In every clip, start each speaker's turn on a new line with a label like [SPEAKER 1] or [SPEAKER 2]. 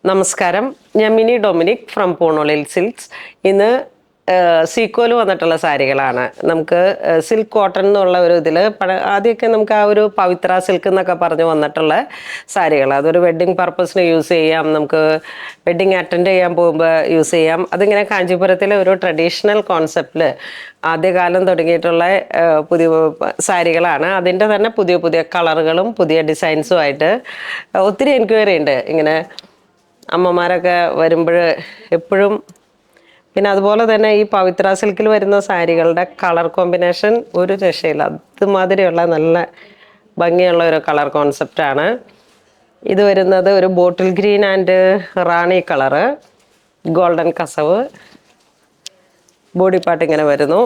[SPEAKER 1] നമസ്കാരം, ഞാൻ mini Dominic from പൂണോളിൽ silks. ഇന്ന് സീക്കോയിൽ വന്നിട്ടുള്ള സാരികളാണ്. നമുക്ക് സിൽക്ക് കോട്ടൺ എന്നുള്ള ഒരു ഇതിൽ ആദ്യമൊക്കെ നമുക്ക് ആ ഒരു പവിത്ര സിൽക്ക് എന്നൊക്കെ പറഞ്ഞ് വന്നിട്ടുള്ള സാരികൾ, അതൊരു വെഡ്ഡിങ് പർപ്പസിന് യൂസ് ചെയ്യാം, നമുക്ക് വെഡ്ഡിങ് അറ്റൻഡ് ചെയ്യാൻ പോകുമ്പോൾ യൂസ് ചെയ്യാം. അതിങ്ങനെ കാഞ്ചീപുരത്തിലെ ഒരു ട്രഡീഷണൽ കോൺസെപ്റ്റിൽ ആദ്യകാലം തുടങ്ങിയിട്ടുള്ള പുതിയ സാരികളാണ്. അതിൻ്റെ തന്നെ പുതിയ പുതിയ കളറുകളും പുതിയ ഡിസൈൻസും ആയിട്ട് ഒത്തിരി എൻക്വയറി ഉണ്ട്. ഇങ്ങനെ അമ്മമാരൊക്കെ വരുമ്പോൾ എപ്പോഴും, പിന്നെ അതുപോലെ തന്നെ ഈ പവിത്ര സിൽക്കിൽ വരുന്ന സാരികളുടെ കളർ കോമ്പിനേഷൻ ഒരു രക്ഷയില്ല. അതുമാതിരിയുള്ള നല്ല ഭംഗിയുള്ള ഒരു കളർ കോൺസെപ്റ്റാണ് ഇത് വരുന്നത്. ഒരു bottle green and Rani colour, golden കസവ്, ബോഡി പാർട്ട് ഇങ്ങനെ വരുന്നു.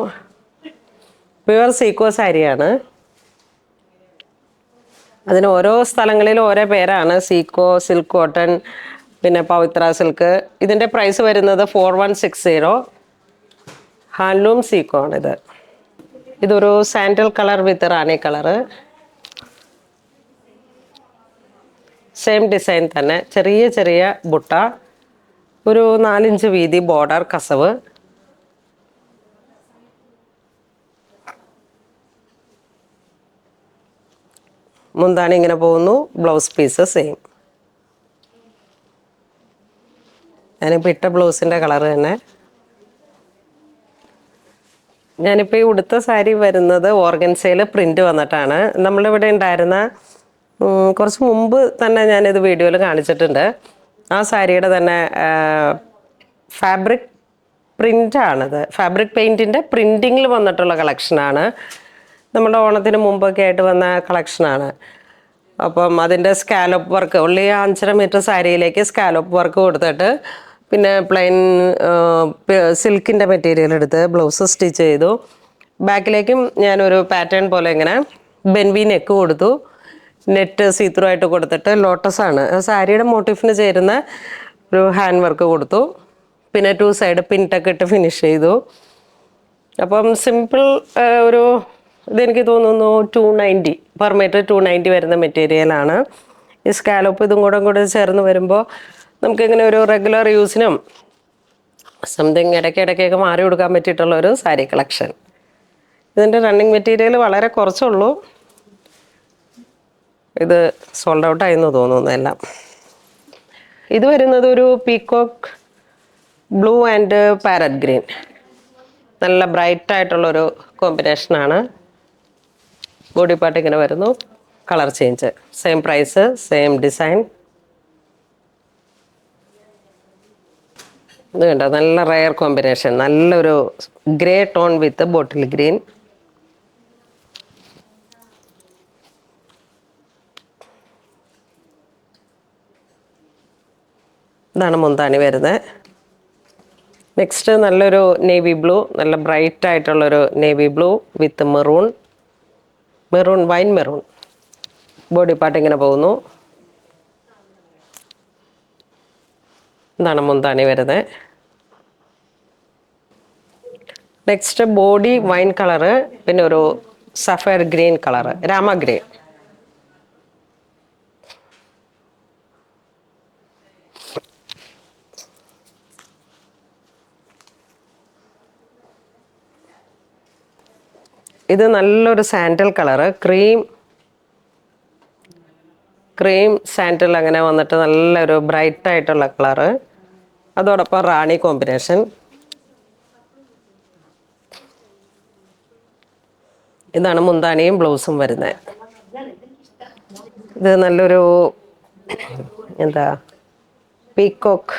[SPEAKER 1] പ്യുവർ സീക്കോ സാരിയാണ്. അതിന് ഓരോ സ്ഥലങ്ങളിലും ഓരോ പേരാണ്. സീക്കോ, സിൽക്ക് കോട്ടൺ, പിന്നെ പവിത്ര സിൽക്ക്. ഇതിൻ്റെ പ്രൈസ് വരുന്നത് 4160. ഹാൻഡ്ലൂം സീക്കോ ആണിത്. ഇതൊരു സാൻഡൽ കളർ വിത്ത് റാണി കളറ്, സെയിം ഡിസൈൻ തന്നെ, ചെറിയ ചെറിയ ബുട്ട, ഒരു 4 ഇഞ്ച് വീതി ബോർഡർ കസവ്. മുന്താണി ഇങ്ങനെ പോകുന്നു. Blouse piece same. ഞാനിപ്പോൾ ഇട്ട ബ്ലൗസിൻ്റെ കളർ തന്നെ. ഞാനിപ്പോൾ ഈ ഉടുത്ത സാരി വരുന്നത് ഓർഗൻസയിൽ പ്രിൻ്റ് വന്നിട്ടാണ്. നമ്മളിവിടെ ഉണ്ടായിരുന്ന കുറച്ച് മുമ്പ് തന്നെ ഞാനിത് വീഡിയോയിൽ കാണിച്ചിട്ടുണ്ട്. ആ സാരിയുടെ തന്നെ ഫാബ്രിക് പ്രിൻ്റാണിത്. ഫാബ്രിക് പെയിൻറ്റിൻ്റെ പ്രിൻറ്റിങ്ങിൽ വന്നിട്ടുള്ള കളക്ഷനാണ്. നമ്മുടെ ഓണത്തിന് മുമ്പൊക്കെ ആയിട്ട് വന്ന കളക്ഷനാണ്. അപ്പം അതിൻ്റെ സ്കാലപ്പ് വർക്ക്, ഉള്ളി 5.5 മീറ്റർ സാരിയിലേക്ക് സ്കാലപ്പ് വർക്ക് കൊടുത്തിട്ട്, പിന്നെ പ്ലെയിൻ സിൽക്കിൻ്റെ മെറ്റീരിയൽ എടുത്ത് ബ്ലൗസ് സ്റ്റിച്ച് ചെയ്തു. ബാക്കിലേക്കും ഞാനൊരു പാറ്റേൺ പോലെ ഇങ്ങനെ ബെൻവി നെക്ക് കൊടുത്തു. നെറ്റ് സീത്രൂ ആയിട്ട് കൊടുത്തിട്ട് ലോട്ടസാണ് സാരിയുടെ മോട്ടീഫിന് ചേരുന്ന ഒരു ഹാൻഡ് വർക്ക് കൊടുത്തു. പിന്നെ 2 സൈഡ് പിൻറ്റൊക്കെ ഇട്ട് ഫിനിഷ് ചെയ്തു. അപ്പം സിമ്പിൾ ഒരു ഇതെനിക്ക് തോന്നുന്നു 290 പെർ മീറ്റർ 290 വരുന്ന മെറ്റീരിയലാണ്. ഈ സ്കാലോപ്പ് ഇതും കൂടെ ചേർന്ന് വരുമ്പോൾ നമുക്കിങ്ങനെ ഒരു റെഗുലർ യൂസിനും സംതിങ് ഇടയ്ക്കൊക്കെ മാറി കൊടുക്കാൻ പറ്റിയിട്ടുള്ളൊരു സാരി കളക്ഷൻ. ഇതിൻ്റെ റണ്ണിങ് മെറ്റീരിയൽ വളരെ കുറച്ചുള്ളൂ. ഇത് സോൾഡ് ഔട്ട് ആയെന്ന് തോന്നുന്നു എല്ലാം. ഇത് വരുന്നത് ഒരു peacock blue and parrot green, നല്ല ബ്രൈറ്റ് ആയിട്ടുള്ളൊരു കോമ്പിനേഷനാണ്. ബോഡി പാർട്ട് ഇങ്ങനെ വരുന്നു. Colour change, same price, same design. ഇത് കണ്ടോ, നല്ല റയർ കോമ്പിനേഷൻ, നല്ലൊരു grey tone with bottle green. ഇതാണ് മുന്താണി വരുന്നത്. നെക്സ്റ്റ് നല്ലൊരു നേവി ബ്ലൂ, നല്ല ബ്രൈറ്റ് ആയിട്ടുള്ളൊരു navy blue with maroon, wine maroon. Body part ഇങ്ങനെ പോകുന്നു. ഇതാണ് മുന്താണി വരുന്നത്. നെക്സ്റ്റ് ബോഡി വൈൻ കളറ്, പിന്നെ ഒരു sapphire green colour, Rama green. ഇത് നല്ലൊരു സാൻഡൽ കളറ്, ക്രീം സാൻഡൽ അങ്ങനെ വന്നിട്ട് നല്ലൊരു ബ്രൈറ്റ് ആയിട്ടുള്ള കളറ്. അതോടൊപ്പം റാണി കോമ്പിനേഷൻ. ഇതാണ് മുന്താണിയും ബ്ലൗസും വരുന്നത്. ഇത് നല്ലൊരു എന്താ പീക്കോക്ക്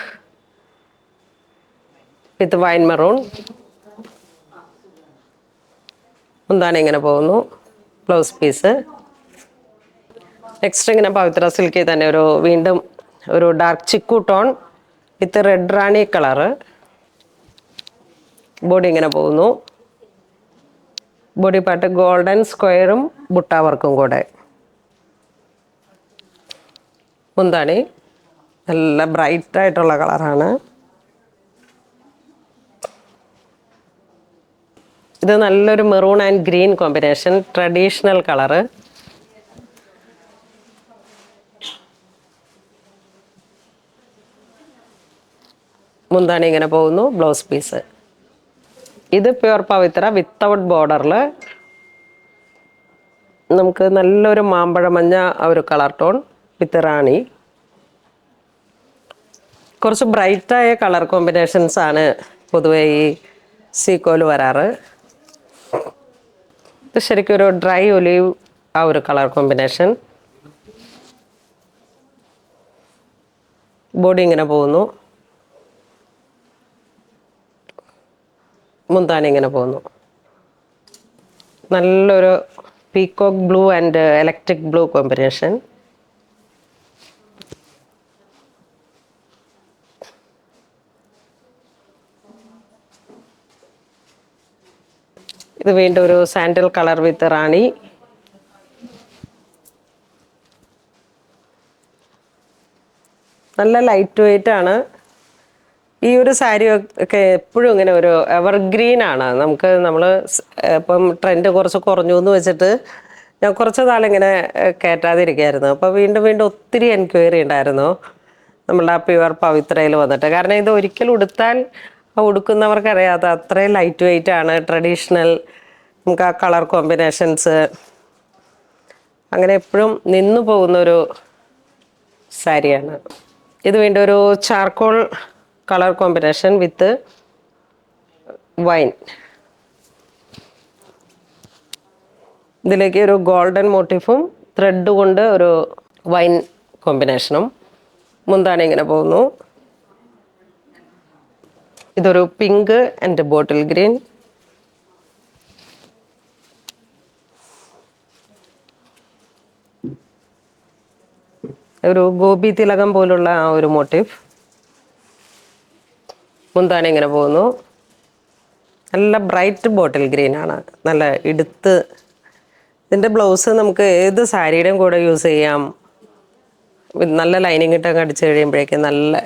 [SPEAKER 1] വിത്ത് വൈൻ മെറൂൺ. മുന്താണി ഇങ്ങനെ പോകുന്നു. Blouse piece. നെക്സ്റ്റ് ഇങ്ങനെ പവിത്ര സിൽക്കിൽ തന്നെ വീണ്ടും ഒരു dark chikoo tone with red rani colour. Body ഇങ്ങനെ പോകുന്നു. ബോഡി പാർട്ട് ഗോൾഡൻ സ്ക്വയറും ബുട്ട വർക്കും കൂടെ. മുന്താണി നല്ല ബ്രൈറ്റ് ആയിട്ടുള്ള കളറാണ്. ഇത് നല്ലൊരു maroon and green combination, traditional colour. മുന്താണി ഇങ്ങനെ പോകുന്നു. Blouse piece. ഇത് പ്യുർ പവിത്ര വിത്തൗട്ട് ബോർഡറിൽ നമുക്ക് നല്ലൊരു മാമ്പഴ മഞ്ഞ ഒരു കളർ ടോൺ വിത്ത് റാണി. കുറച്ച് ബ്രൈറ്റായ കളർ കോമ്പിനേഷൻസ് ആണ് പൊതുവെ ഈ സീക്കോല് വരാറ്. ഇത് ശരിക്കും ഒരു ഡ്രൈ ഒലീവ് ആ ഒരു കളർ കോമ്പിനേഷൻ. ബോഡി ഇങ്ങനെ പോകുന്നു. മുന്താണി ഇങ്ങനെ പോകുന്നു. നല്ലൊരു peacock blue and electric blue combination. ഇത് വീണ്ടും ഒരു സാൻഡൽ കളർ വിത്ത് റാണി. നല്ല ലൈറ്റ് വെയിറ്റ് ആണ്. ഈ ഒരു സാരി ഒക്കെ എപ്പോഴും ഇങ്ങനെ ഒരു എവർഗ്രീൻ ആണ്. നമ്മൾ ഇപ്പം ട്രെൻഡ് കുറച്ച് കുറഞ്ഞു എന്ന് വെച്ചിട്ട് ഞാൻ കുറച്ച് നാളിങ്ങനെ കയറ്റാതിരിക്കുകയായിരുന്നു. അപ്പോൾ വീണ്ടും വീണ്ടും ഒത്തിരി എൻക്വയറി ഉണ്ടായിരുന്നു നമ്മളുടെ ആ പ്യുവർ പവിത്രയിൽ വന്നിട്ട്. കാരണം ഇത് ഒരിക്കലും ഉടുത്താൽ ഉടുക്കുന്നവർക്കറിയാത്ത അത്രയും ലൈറ്റ് വെയിറ്റ് ആണ്. ട്രഡീഷണൽ നമുക്ക് ആ കളർ കോമ്പിനേഷൻസ് അങ്ങനെ എപ്പോഴും നിന്നു പോകുന്നൊരു സാരിയാണ്. ഇത് വീണ്ടും ഒരു charcoal colour combination with wine. ഇതിലേക്ക് ഒരു ഗോൾഡൻ മോട്ടീഫും ത്രെഡ് കൊണ്ട് ഒരു വൈൻ കോമ്പിനേഷനും. മുന്താണി ഇങ്ങനെ പോകുന്നു. ഇതൊരു പിങ്ക് ആൻഡ് ബോട്ടിൽ ഗ്രീൻ. ഒരു ഗോപി തിലകം പോലുള്ള ആ ഒരു മോട്ടീഫ്. മുന്താണി ഇങ്ങനെ പോകുന്നു. നല്ല ബ്രൈറ്റ് ബോട്ടിൽ ഗ്രീൻ ആണ്. നല്ല ഇടുത്ത്. ഇതിൻ്റെ ബ്ലൗസ് നമുക്ക് ഏത് സാരിയുടെയും കൂടെ യൂസ് ചെയ്യാം. നല്ല ലൈനിങ് ഇട്ടൊക്കെ അടിച്ച് കഴിയുമ്പോഴേക്കും നല്ല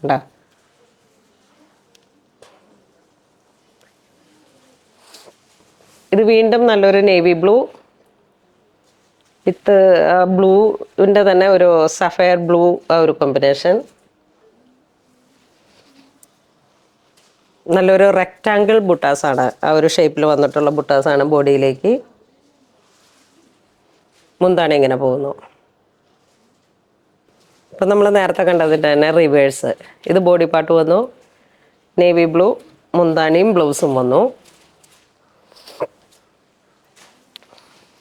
[SPEAKER 1] ഉണ്ടാ. ഇത് വീണ്ടും നല്ലൊരു നേവി ബ്ലൂ വിത്ത് ബ്ലൂവിൻ്റെ തന്നെ ഒരു സഫയർ ബ്ലൂ ഒരു കോമ്പിനേഷൻ. നല്ലൊരു റെക്റ്റാങ്കിൾ ബുട്ടാസാണ്. ആ ഒരു ഷേപ്പിൽ വന്നിട്ടുള്ള ബുട്ടാസാണ് ബോഡിയിലേക്ക്. മുന്താണി ഇങ്ങനെ പോകുന്നു. ഇപ്പം നമ്മൾ നേരത്തെ കണ്ടതിൻ്റെ തന്നെ റിവേഴ്സ്. ഇത് ബോഡി പാർട്ട് വന്നു. നേവി ബ്ലൂ മുന്താണിയും ബ്ലൗസും വന്നു.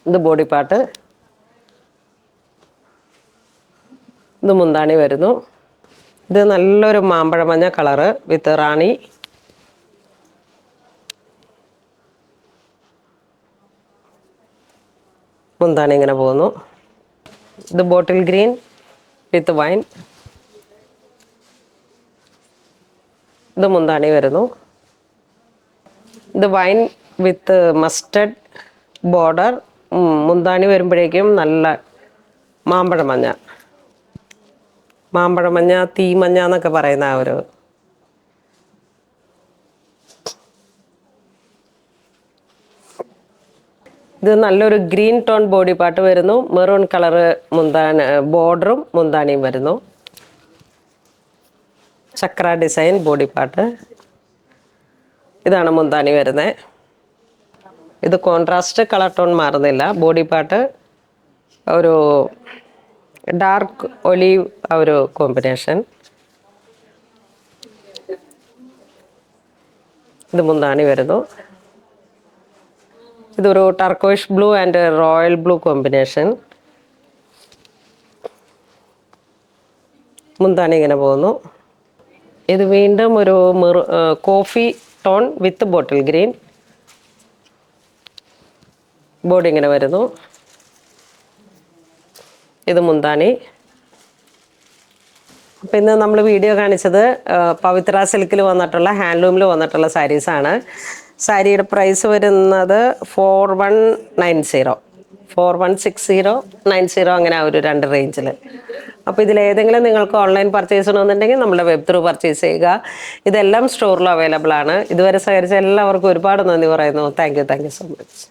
[SPEAKER 1] ഇത് ബോഡി പാർട്ട്. ഇത് മുന്താണി വരുന്നു. ഇത് നല്ലൊരു മാമ്പഴ മഞ്ഞ കളറ് വിത്ത് റാണി. മുന്താണി ഇങ്ങനെ പോകുന്നു. ഇത് ബോട്ടിൽ ഗ്രീൻ വിത്ത് വൈൻ. ഇത് മുന്താണി വരുന്നു. ഇത് വൈൻ വിത്ത് മസ്റ്റർഡ് ബോർഡർ. മുന്താണി വരുമ്പോഴേക്കും നല്ല മാമ്പഴ മഞ്ഞ. മാമ്പഴ മഞ്ഞ, തീമഞ്ഞ എന്നൊക്കെ പറയുന്ന ആ ഒരു. ഇത് നല്ലൊരു ഗ്രീൻ ടോൺ ബോഡി പാർട്ട് വരുന്നു. മെറൂൺ കളറ് ബോർഡറും മുന്താണിയും വരുന്നു. ചക്ര ഡിസൈൻ ബോഡി പാർട്ട്. ഇതാണ് മുന്താണി വരുന്നത്. ഇത് കോൺട്രാസ്റ്റ് കളർ ടോൺ മാറുന്നില്ല. ബോഡി പാർട്ട് ഒരു ഡാർക്ക് ഒലീവ് ആ ഒരു കോമ്പിനേഷൻ. ഇത് മുന്താണി വരുന്നു. ഇതൊരു turquoise blue and royal blue combination. മുന്താണി ഇങ്ങനെ പോകുന്നു. ഇത് വീണ്ടും ഒരു coffee tone with bottle green. Body ഇങ്ങനെ വരുന്നു. ഇത് മുന്താണി. അപ്പം ഇന്ന് നമ്മൾ വീഡിയോ കാണിച്ചത് പവിത്ര സിൽക്കിൽ വന്നിട്ടുള്ള ഹാൻഡ്ലൂമിൽ വന്നിട്ടുള്ള സാരീസാണ്. സാരിയുടെ പ്രൈസ് വരുന്നത് 4190, 416090 അങ്ങനെ ആ ഒരു രണ്ട് റേഞ്ചിൽ. അപ്പോൾ ഇതിലേതെങ്കിലും നിങ്ങൾക്ക് ഓൺലൈൻ പർച്ചേസ് ചെയ്യണമെന്നുണ്ടെങ്കിൽ നമ്മുടെ വെബ് ത്രൂ പർച്ചേസ് ചെയ്യുക. ഇതെല്ലാം സ്റ്റോറിൽ അവൈലബിൾ ആണ്. ഇതുവരെ സഹകരിച്ച എല്ലാവർക്കും ഒരുപാട് നന്ദി പറയുന്നു. Thank you so much.